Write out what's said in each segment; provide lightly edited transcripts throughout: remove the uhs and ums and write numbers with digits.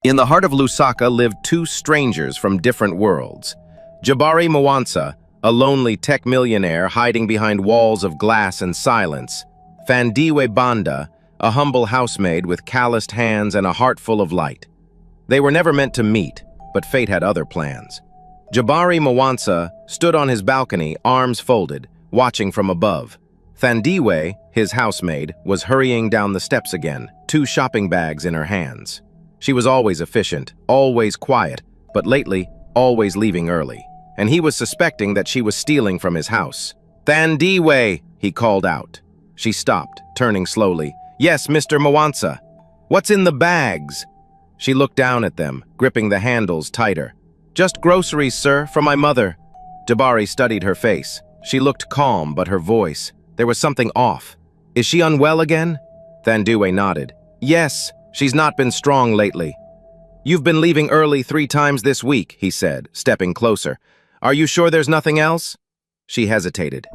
In the heart of Lusaka lived two strangers from different worlds. Jabari Mwansa, a lonely tech millionaire hiding behind walls of glass and silence. Thandiwe Banda, a humble housemaid with calloused hands and a heart full of light. They were never meant to meet, but fate had other plans. Jabari Mwansa stood on his balcony, arms folded, watching from above. Thandiwe, his housemaid, was hurrying down the steps again, two shopping bags in her hands. She was always efficient, always quiet, but lately, always leaving early. And he was suspecting that she was stealing from his house. "Thandiwe," he called out. She stopped, turning slowly. "Yes, Mr. Mwansa. What's in the bags?" She looked down at them, gripping the handles tighter. "Just groceries, sir, for my mother." Jabari studied her face. She looked calm, but her voice, there was something off. "Is she unwell again?" Thandiwe nodded. "Yes, she's not been strong lately." "You've been leaving early 3 times this week," he said, stepping closer. "Are you sure there's nothing else?" She hesitated.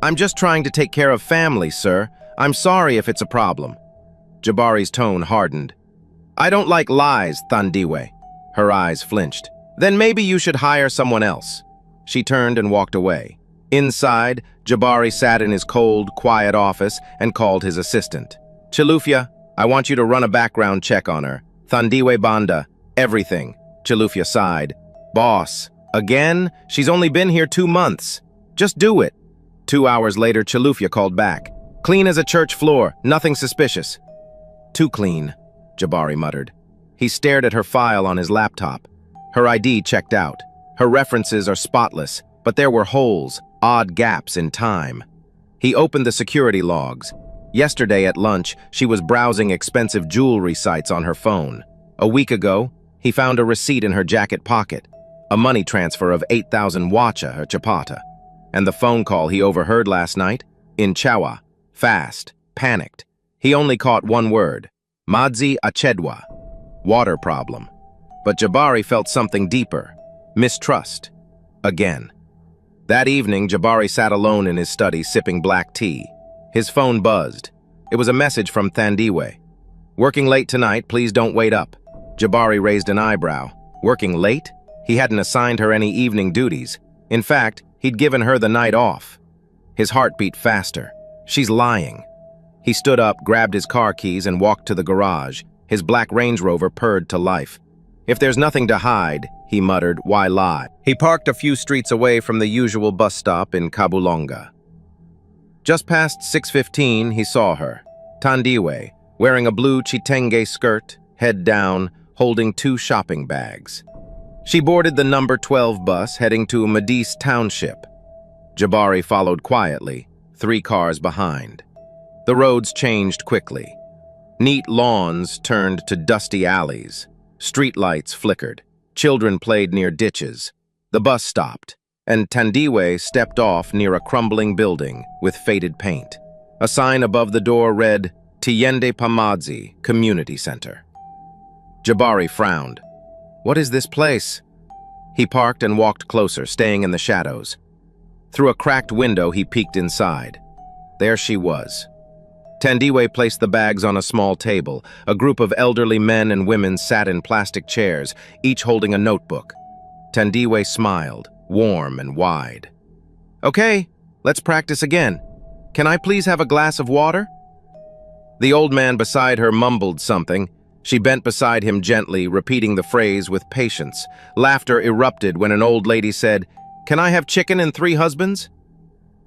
"I'm just trying to take care of family, sir. I'm sorry if it's a problem." Jabari's tone hardened. "I don't like lies, Thandiwe." Her eyes flinched. "Then maybe you should hire someone else." She turned and walked away. Inside, Jabari sat in his cold, quiet office and called his assistant. "Chilufya, I want you to run a background check on her. Thandiwe Banda, everything." Chilufya sighed. "Boss, again? She's only been here 2 months. Just do it." 2 hours later, Chilufya called back. "Clean as a church floor, nothing suspicious." "Too clean," Jabari muttered. He stared at her file on his laptop. Her ID checked out. Her references are spotless, but there were holes, odd gaps in time. He opened the security logs. Yesterday at lunch, she was browsing expensive jewelry sites on her phone. A week ago, he found a receipt in her jacket pocket, a money transfer of 8,000 wacha, her chapata. And the phone call he overheard last night? In Chawa, fast, panicked. He only caught one word, Madzi Achedwa, water problem. But Jabari felt something deeper, mistrust, again. That evening, Jabari sat alone in his study sipping black tea. His phone buzzed. It was a message from Thandiwe. "Working late tonight, please don't wait up." Jabari raised an eyebrow. Working late? He hadn't assigned her any evening duties. In fact, he'd given her the night off. His heart beat faster. She's lying. He stood up, grabbed his car keys, and walked to the garage. His black Range Rover purred to life. "If there's nothing to hide," he muttered, "why lie?" He parked a few streets away from the usual bus stop in Kabulonga. Just past 6:15, he saw her, Thandiwe, wearing a blue chitenge skirt, head down, holding 2 shopping bags. She boarded the number 12 bus heading to Madis Township. Jabari followed quietly, 3 cars behind. The roads changed quickly. Neat lawns turned to dusty alleys. Streetlights flickered. Children played near ditches. The bus stopped, and Thandiwe stepped off near a crumbling building with faded paint. A sign above the door read, Tiende Pamadzi Community Center. Jabari frowned. "What is this place?" He parked and walked closer, staying in the shadows. Through a cracked window, he peeked inside. There she was. Thandiwe placed the bags on a small table. A group of elderly men and women sat in plastic chairs, each holding a notebook. Thandiwe smiled, warm and wide. "Okay, let's practice again. Can I please have a glass of water?" The old man beside her mumbled something. She bent beside him gently, repeating the phrase with patience. Laughter erupted when an old lady said, "Can I have chicken and 3 husbands?"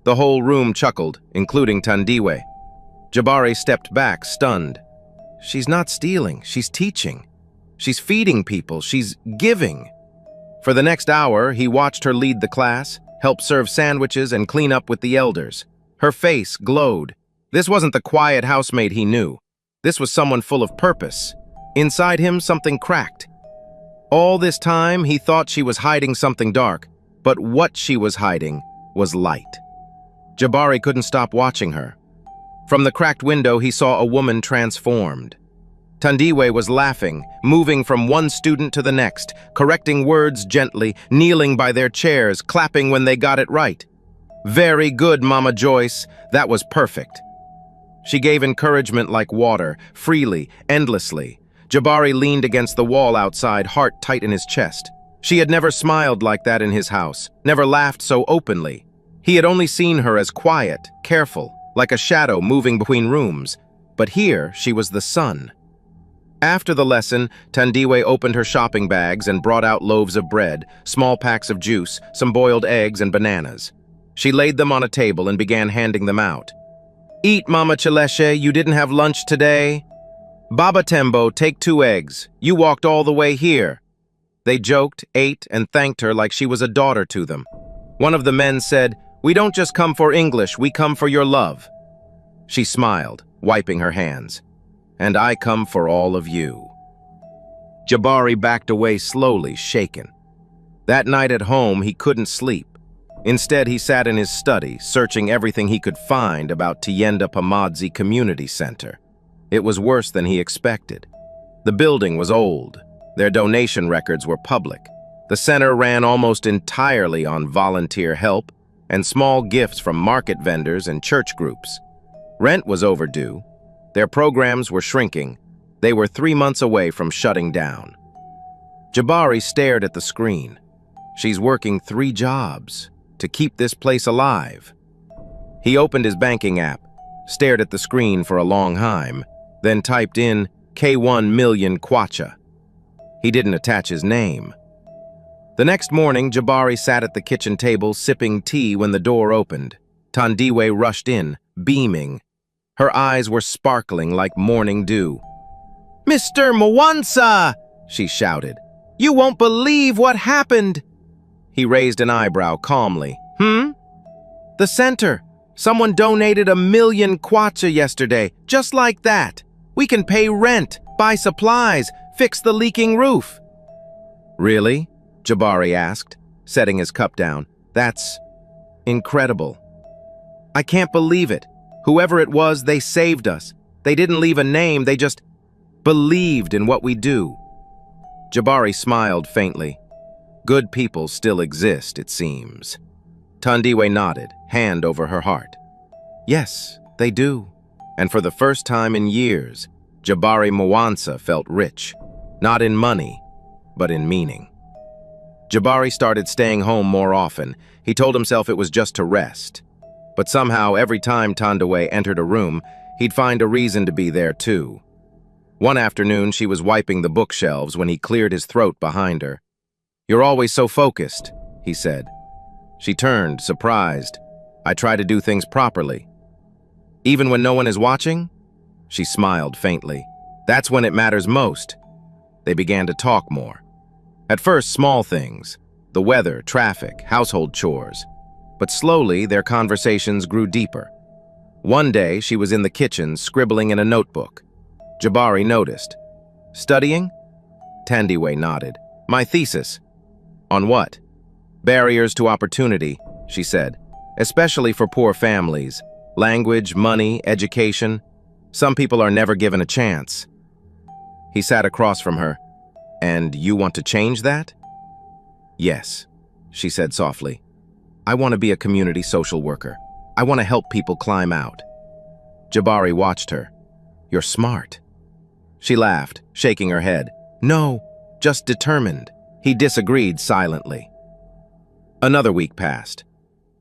The whole room chuckled, including Thandiwe. Jabari stepped back, stunned. She's not stealing, she's teaching. She's feeding people, she's giving. For the next hour, he watched her lead the class, help serve sandwiches, and clean up with the elders. Her face glowed. This wasn't the quiet housemaid he knew. This was someone full of purpose. Inside him, something cracked. All this time, he thought she was hiding something dark, but what she was hiding was light. Jabari couldn't stop watching her. From the cracked window, he saw a woman transformed. Thandiwe was laughing, moving from one student to the next, correcting words gently, kneeling by their chairs, clapping when they got it right. "Very good, Mama Joyce. That was perfect." She gave encouragement like water, freely, endlessly. Jabari leaned against the wall outside, heart tight in his chest. She had never smiled like that in his house, never laughed so openly. He had only seen her as quiet, careful, like a shadow moving between rooms. But here, she was the sun. After the lesson, Thandiwe opened her shopping bags and brought out loaves of bread, small packs of juice, some boiled eggs and bananas. She laid them on a table and began handing them out. "Eat, Mama Cheleshe, you didn't have lunch today?" "Baba Tembo, take 2 eggs. You walked all the way here." They joked, ate, and thanked her like she was a daughter to them. One of the men said, "We don't just come for English, we come for your love." She smiled, wiping her hands. "And I come for all of you." Jabari backed away slowly, shaken. That night at home, he couldn't sleep. Instead, he sat in his study, searching everything he could find about Tienda Pamadzi Community Center. It was worse than he expected. The building was old. Their donation records were public. The center ran almost entirely on volunteer help and small gifts from market vendors and church groups. Rent was overdue. Their programs were shrinking. They were 3 months away from shutting down. Jabari stared at the screen. She's working 3 jobs to keep this place alive. He opened his banking app, stared at the screen for a long time, then typed in K1 million kwacha. He didn't attach his name. The next morning, Jabari sat at the kitchen table sipping tea when the door opened. Thandiwe rushed in, beaming. Her eyes were sparkling like morning dew. "Mr. Mwansa!" she shouted. "You won't believe what happened!" He raised an eyebrow calmly. "The center. Someone donated 1,000,000 kwacha yesterday, just like that. We can pay rent, buy supplies, fix the leaking roof." "Really?" Jabari asked, setting his cup down. "That's incredible. I can't believe it. Whoever it was, they saved us. They didn't leave a name, they just believed in what we do." Jabari smiled faintly. Good people still exist, it seems. Thandiwe nodded, hand over her heart. Yes, they do. And for the first time in years, Jabari Mwansa felt rich. Not in money, but in meaning. Jabari started staying home more often. He told himself it was just to rest. But somehow, every time Thandiwe entered a room, he'd find a reason to be there too. One afternoon, she was wiping the bookshelves when he cleared his throat behind her. "You're always so focused," he said. She turned, surprised. "I try to do things properly." "Even when no one is watching?" She smiled faintly. "That's when it matters most." They began to talk more. At first, small things. The weather, traffic, household chores. But slowly, their conversations grew deeper. One day, she was in the kitchen, scribbling in a notebook. Jabari noticed. "Studying?" Thandiwe nodded. "My thesis." "On what?" "Barriers to opportunity," she said. "Especially for poor families. Language, money, education. Some people are never given a chance." He sat across from her. "And you want to change that?" "Yes," she said softly. "I want to be a community social worker. I want to help people climb out." Jabari watched her. "You're smart." She laughed, shaking her head. "No, just determined." He disagreed silently. Another week passed.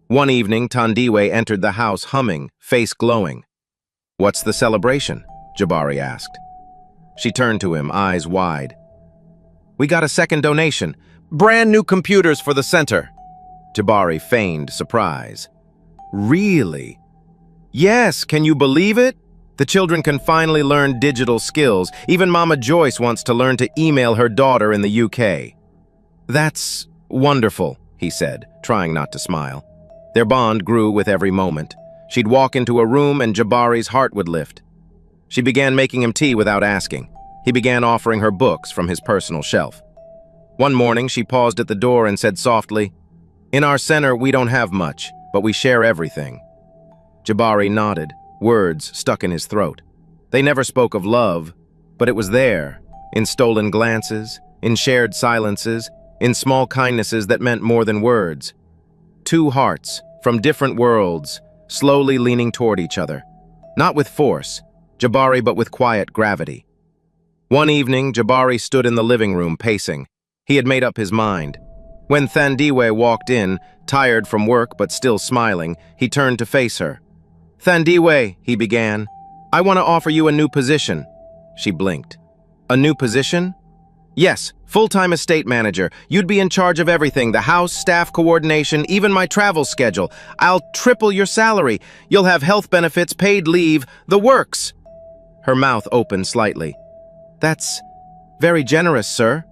One evening, Thandiwe entered the house humming, face glowing. "What's the celebration?" Jabari asked. She turned to him, eyes wide. "We got a second donation. Brand new computers for the center." Jabari feigned surprise. "Really?" "Yes, can you believe it? The children can finally learn digital skills. Even Mama Joyce wants to learn to email her daughter in the UK." "That's wonderful," he said, trying not to smile. Their bond grew with every moment. She'd walk into a room and Jabari's heart would lift. She began making him tea without asking. He began offering her books from his personal shelf. One morning, she paused at the door and said softly, "In our center, we don't have much, but we share everything." Jabari nodded, words stuck in his throat. They never spoke of love, but it was there, in stolen glances, in shared silences, in small kindnesses that meant more than words. 2 hearts, from different worlds, slowly leaning toward each other. Not with force, Jabari, but with quiet gravity. One evening, Jabari stood in the living room pacing. He had made up his mind. When Thandiwe walked in, tired from work but still smiling, he turned to face her. "Thandiwe," he began, "I want to offer you a new position." She blinked. "A new position?" "Yes, full-time estate manager. You'd be in charge of everything, the house, staff coordination, even my travel schedule. I'll triple your salary. You'll have health benefits, paid leave, the works." Her mouth opened slightly. "That's very generous, sir."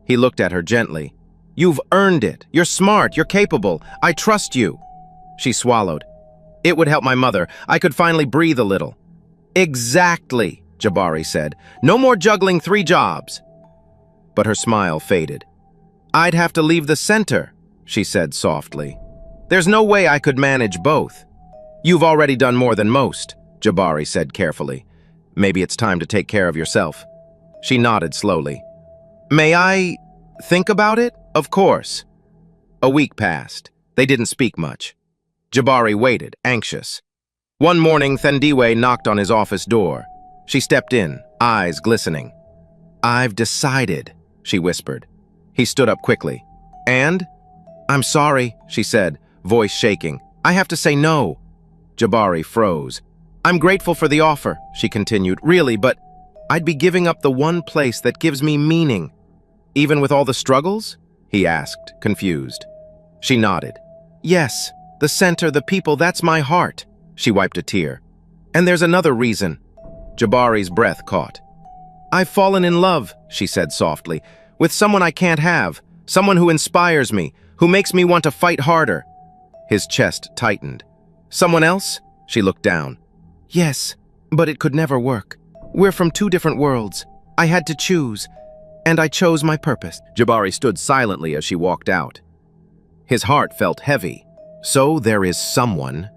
He looked at her gently. "You've earned it. You're smart. You're capable. I trust you." She swallowed. "It would help my mother. I could finally breathe a little." "Exactly," Jabari said. "No more juggling 3 jobs." But her smile faded. "I'd have to leave the center," she said softly. "There's no way I could manage both." "You've already done more than most," Jabari said carefully. "Maybe it's time to take care of yourself." She nodded slowly. "May I think about it?" "Of course." A week passed. They didn't speak much. Jabari waited, anxious. One morning, Thandiwe knocked on his office door. She stepped in, eyes glistening. "I've decided," she whispered. He stood up quickly. "And?" "I'm sorry," she said, voice shaking. "I have to say no." Jabari froze. "I'm grateful for the offer," she continued, "really, but I'd be giving up the one place that gives me meaning." "Even with all the struggles?" he asked, confused. She nodded. "Yes, the center, the people, that's my heart." She wiped a tear. "And there's another reason." Jabari's breath caught. "I've fallen in love," she said softly, "with someone I can't have, someone who inspires me, who makes me want to fight harder." His chest tightened. "Someone else?" She looked down. "Yes, but it could never work. We're from 2 different worlds. I had to choose, and I chose my purpose." Jabari stood silently as she walked out. His heart felt heavy. So there is someone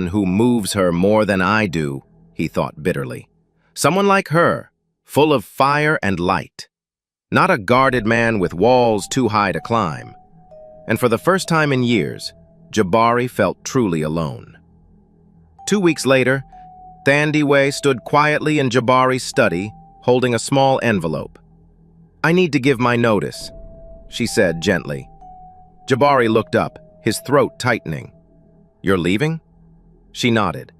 who moves her more than I do, he thought bitterly. Someone like her, full of fire and light. Not a guarded man with walls too high to climb. And for the first time in years, Jabari felt truly alone. 2 weeks later, Thandiwe stood quietly in Jabari's study, holding a small envelope. "I need to give my notice," she said gently. Jabari looked up, his throat tightening. "You're leaving?" She nodded.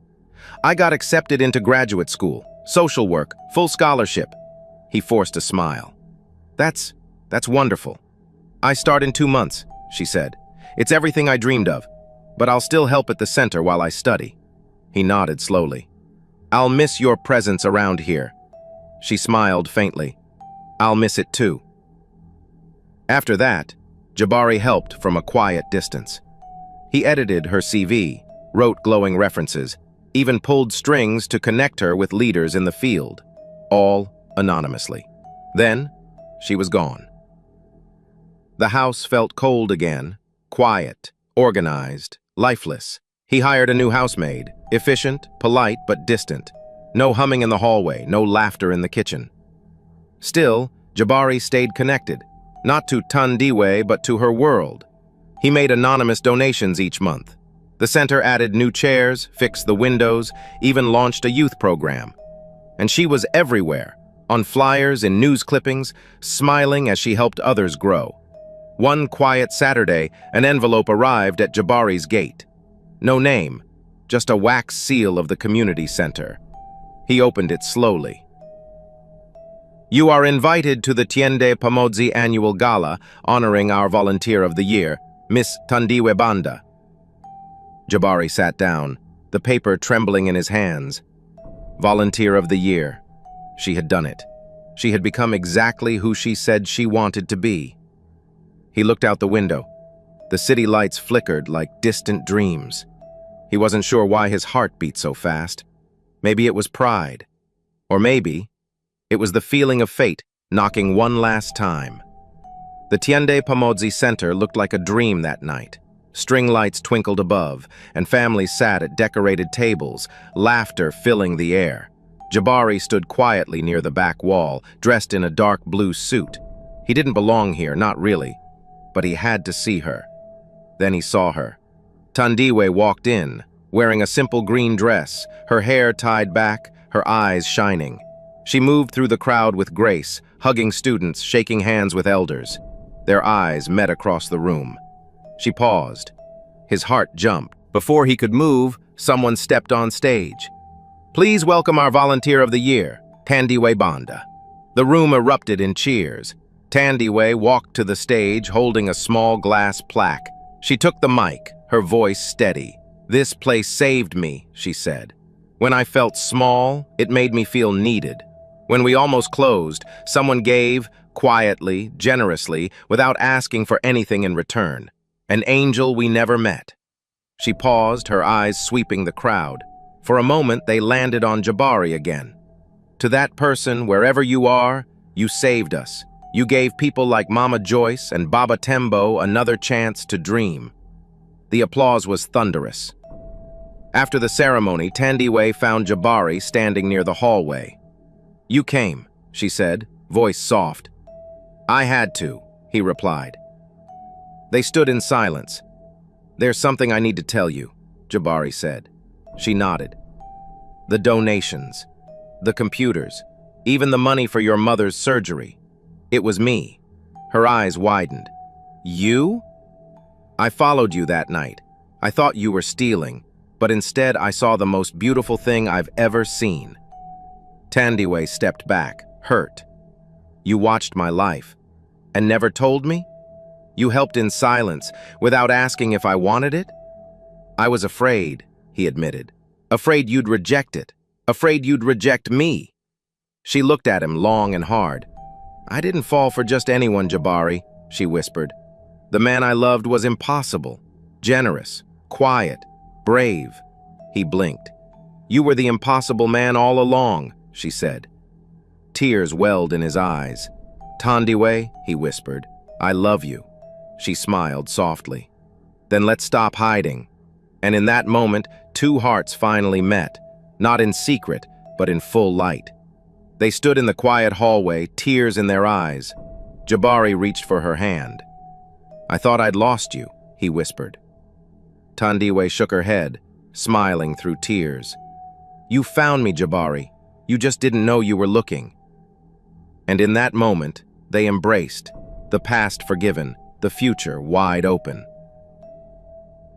"I got accepted into graduate school, social work, full scholarship." He forced a smile. That's wonderful. "I start in 2 months," she said. "It's everything I dreamed of, but I'll still help at the center while I study." He nodded slowly. "I'll miss your presence around here." She smiled faintly. "I'll miss it too." After that, Jabari helped from a quiet distance. He edited her CV, wrote glowing references, even pulled strings to connect her with leaders in the field, all anonymously. Then, she was gone. The house felt cold again, quiet, organized, lifeless. He hired a new housemaid, efficient, polite, but distant. No humming in the hallway, no laughter in the kitchen. Still, Jabari stayed connected, not to Thandiwe, but to her world. He made anonymous donations each month. The center added new chairs, fixed the windows, even launched a youth program. And she was everywhere, on flyers, in news clippings, smiling as she helped others grow. One quiet Saturday, an envelope arrived at Jabari's gate. No name, just a wax seal of the community center. He opened it slowly. "You are invited to the Tiende Pamodzi annual gala honoring our Volunteer of the Year, Miss Thandiwe Banda." Jabari sat down, the paper trembling in his hands. Volunteer of the Year. She had done it. She had become exactly who she said she wanted to be. He looked out the window. The city lights flickered like distant dreams. He wasn't sure why his heart beat so fast. Maybe it was pride. Or maybe it was the feeling of fate knocking one last time. The Tiende Pamodzi Center looked like a dream that night. String lights twinkled above, and families sat at decorated tables, laughter filling the air. Jabari stood quietly near the back wall, dressed in a dark blue suit. He didn't belong here, not really, but he had to see her. Then he saw her. Thandiwe walked in, wearing a simple green dress, her hair tied back, her eyes shining. She moved through the crowd with grace, hugging students, shaking hands with elders. Their eyes met across the room. She paused. His heart jumped. Before he could move, someone stepped on stage. "Please welcome our Volunteer of the Year, Thandiwe Banda." The room erupted in cheers. Thandiwe walked to the stage holding a small glass plaque. She took the mic, her voice steady. "This place saved me," she said. "When I felt small, it made me feel needed. When we almost closed, someone gave, quietly, generously, without asking for anything in return. An angel we never met." She paused, her eyes sweeping the crowd. For a moment, they landed on Jabari again. "To that person, wherever you are, you saved us. You gave people like Mama Joyce and Baba Tembo another chance to dream." The applause was thunderous. After the ceremony, Thandiwe found Jabari standing near the hallway. "You came," she said, voice soft. "I had to," he replied. They stood in silence. "There's something I need to tell you," Jabari said. She nodded. "The donations, the computers, even the money for your mother's surgery. It was me." Her eyes widened. "You?" "I followed you that night. I thought you were stealing, but instead I saw the most beautiful thing I've ever seen." Thandiwe stepped back, hurt. "You watched my life, and never told me? You helped in silence, without asking if I wanted it?" "I was afraid," he admitted. "Afraid you'd reject it. Afraid you'd reject me." She looked at him long and hard. "I didn't fall for just anyone, Jabari," she whispered. "The man I loved was impossible, generous, quiet, brave." He blinked. "You were the impossible man all along," she said. Tears welled in his eyes. "Thandiwe," he whispered, "I love you." She smiled softly. "Then let's stop hiding." And in that moment, two hearts finally met, not in secret, but in full light. They stood in the quiet hallway, tears in their eyes. Jabari reached for her hand. "I thought I'd lost you," he whispered. Thandiwe shook her head, smiling through tears. "You found me, Jabari. You just didn't know you were looking." And in that moment, they embraced, the past forgiven, the future wide open.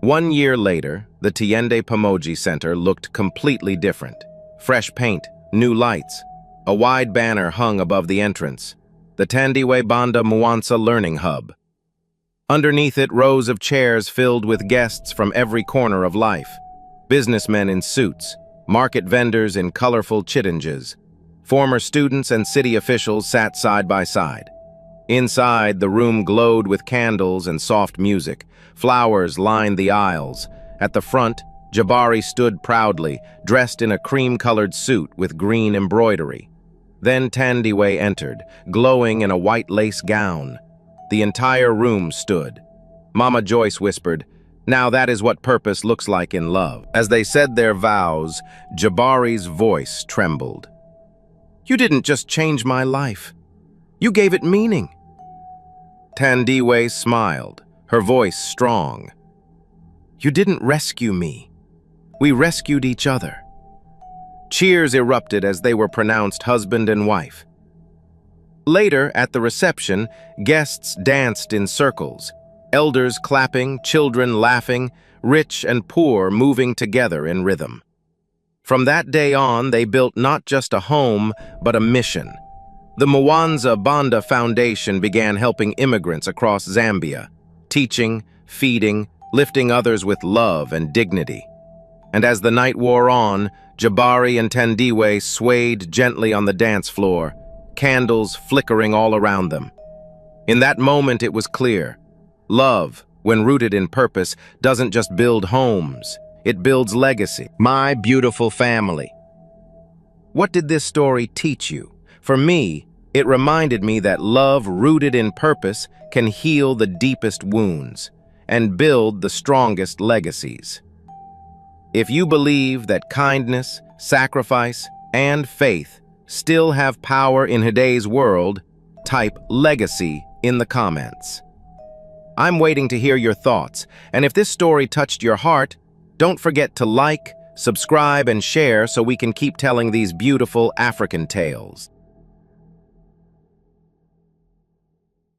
1 year later, the Tiende Pamoji Center looked completely different. Fresh paint, new lights. A wide banner hung above the entrance. The Thandiwe Banda Mwanza Learning Hub. Underneath it, rows of chairs filled with guests from every corner of life. Businessmen in suits, market vendors in colorful chittinges. Former students and city officials sat side by side. Inside, the room glowed with candles and soft music. Flowers lined the aisles. At the front, Jabari stood proudly, dressed in a cream-colored suit with green embroidery. Then Thandiwe entered, glowing in a white lace gown. The entire room stood. Mama Joyce whispered, "Now that is what purpose looks like in love." As they said their vows, Jabari's voice trembled. "You didn't just change my life. You gave it meaning." Thandiwe smiled, her voice strong. "You didn't rescue me. We rescued each other." Cheers erupted as they were pronounced husband and wife. Later, at the reception, guests danced in circles, elders clapping, children laughing, rich and poor moving together in rhythm. From that day on, they built not just a home, but a mission. The Mwanza Banda Foundation began helping immigrants across Zambia, teaching, feeding, lifting others with love and dignity. And as the night wore on, Jabari and Thandiwe swayed gently on the dance floor, candles flickering all around them. In that moment, it was clear. Love, when rooted in purpose, doesn't just build homes, it builds legacy. My beautiful family. What did this story teach you? For me, it reminded me that love rooted in purpose can heal the deepest wounds and build the strongest legacies. If you believe that kindness, sacrifice, and faith still have power in today's world, type legacy in the comments. I'm waiting to hear your thoughts, and if this story touched your heart, don't forget to like, subscribe and share so we can keep telling these beautiful African tales.